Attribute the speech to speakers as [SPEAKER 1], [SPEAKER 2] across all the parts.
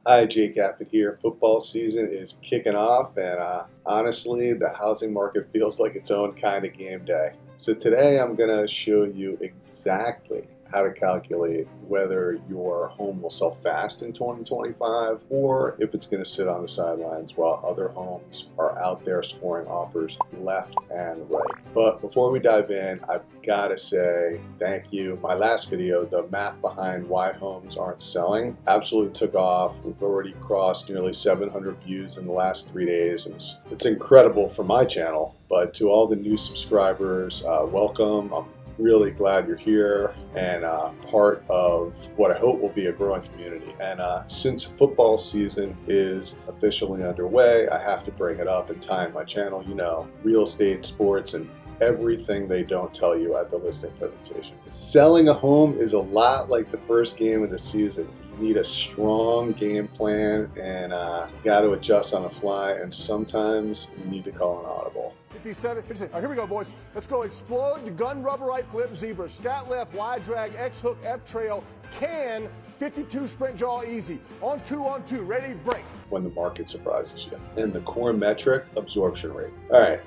[SPEAKER 1] Hi, Jake Kapit here. Football season is kicking off, and honestly, the housing market feels like its own kind of game day. So today I'm going to show you exactly how to calculate whether your home will sell fast in 2025 or if it's going to sit on the sidelines while other homes are out there scoring offers left and right. But before we dive in, I've got to say thank you. My last video, the math behind why homes aren't selling, absolutely took off. We've already crossed nearly 700 views in the last 3 days, and it's incredible for my channel. But to all the new subscribers, welcome. I'm really glad you're here and part of what I hope will be a growing community. And since football season is officially underway, I have to bring it up and tie in my channel, you know, real estate, sports, and everything they don't tell you at the listing presentation. Selling a home is a lot like the first game of the season. You need a strong game plan and got to adjust on the fly, and sometimes you need to call an audible.
[SPEAKER 2] 57, 56. All right, here we go, boys. Let's go. Explode, the gun, rubber right, flip, zebra, scat left, wide drag, X hook, F trail, can, 52 sprint jaw easy. On two, ready, break.
[SPEAKER 1] When the market surprises you. And the core metric, absorption rate. All right,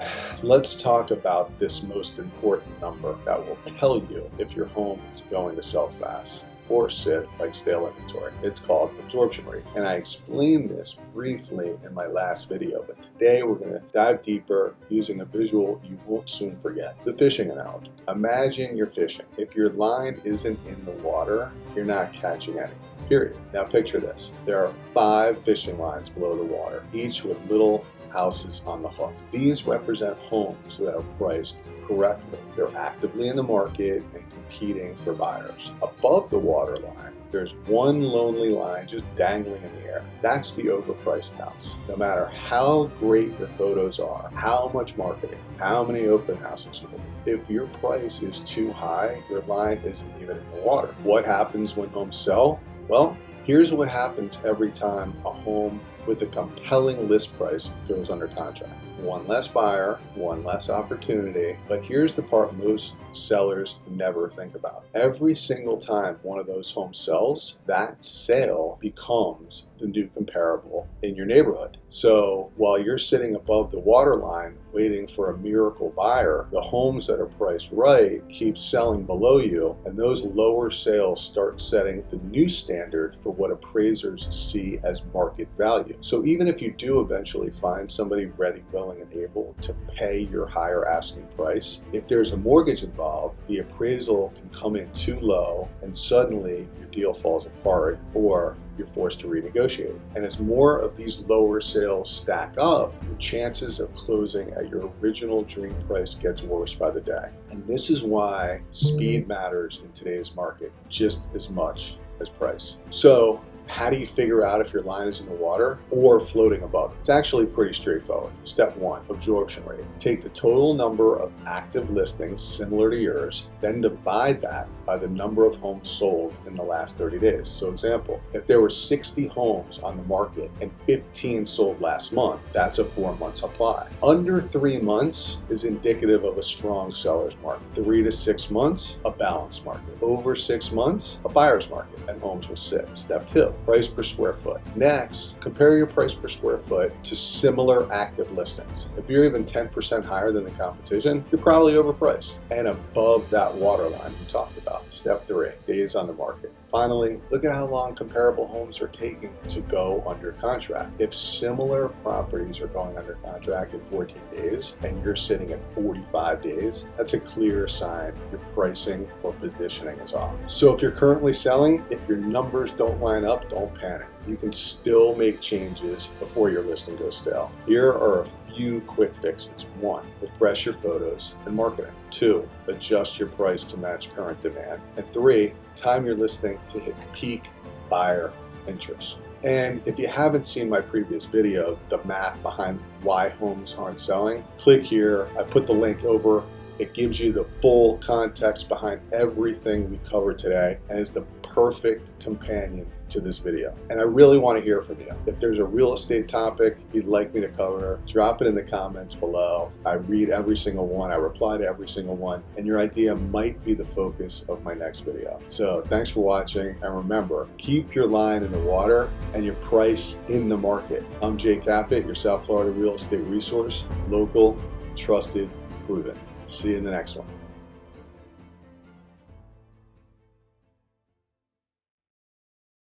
[SPEAKER 1] let's talk about this most important number that will tell you if your home is going to sell fast or sit like stale inventory. It's called absorption rate. And I explained this briefly in my last video, but today we're gonna dive deeper using a visual you won't soon forget. The fishing analogy. Imagine you're fishing. If your line isn't in the water, you're not catching anything, period. Now picture this. There are 5 fishing lines below the water, each with little houses on the hook. These represent homes that are priced correctly. They're actively in the market and competing for buyers. Above the waterline, there's one lonely line just dangling in the air. That's the overpriced house. No matter how great your photos are, how much marketing, how many open houses you do, if your price is too high, your line isn't even in the water. What happens when homes sell? Well, here's what happens every time a home with a compelling list price goes under contract. One less buyer, one less opportunity. But here's the part most sellers never think about. Every single time one of those homes sells, that sale becomes the new comparable in your neighborhood. So while you're sitting above the waterline waiting for a miracle buyer, the homes that are priced right keep selling below you, and those lower sales start setting the new standard for what appraisers see as market value. So even if you do eventually find somebody ready, willing, and able to pay your higher asking price, if there's a mortgage involved, the appraisal can come in too low and suddenly your deal falls apart or you're forced to renegotiate. And as more of these lower sales stack up, your chances of closing at your original dream price gets worse by the day. And this is why speed matters in today's market just as much as price. So how do you figure out if your line is in the water or floating above? It's actually pretty straightforward. Step 1, absorption rate. Take the total number of active listings similar to yours, then divide that by the number of homes sold in the last 30 days. So example, if there were 60 homes on the market and 15 sold last month, that's a 4-month supply. Under 3 months is indicative of a strong seller's market. 3 to 6 months, a balanced market. Over 6 months, a buyer's market, and homes will sit. Step 2, price per square foot. Next, compare your price per square foot to similar active listings. If you're even 10% higher than the competition, you're probably overpriced and above that waterline we talked about. Step 3, days on the market. Finally, look at how long comparable homes are taking to go under contract. If similar properties are going under contract in 14 days and you're sitting at 45 days, that's a clear sign your pricing or positioning is off. So if you're currently selling, if your numbers don't line up, don't panic. You can still make changes before your listing goes stale. Here are a few quick fixes. 1, refresh your photos and marketing. 2, adjust your price to match current demand. And 3, time your listing to hit peak buyer interest. And if you haven't seen my previous video, the math behind why homes aren't selling, click here. I put the link over. It gives you the full context behind everything we covered today and is the perfect companion to this video. And I really want to hear from you. If there's a real estate topic you'd like me to cover, drop it in the comments below. I read every single one, I reply to every single one, and your idea might be the focus of my next video. So thanks for watching, and remember, keep your line in the water and your price in the market. I'm Jay Kapit, your South Florida real estate resource, local, trusted, proven. See you in the next one.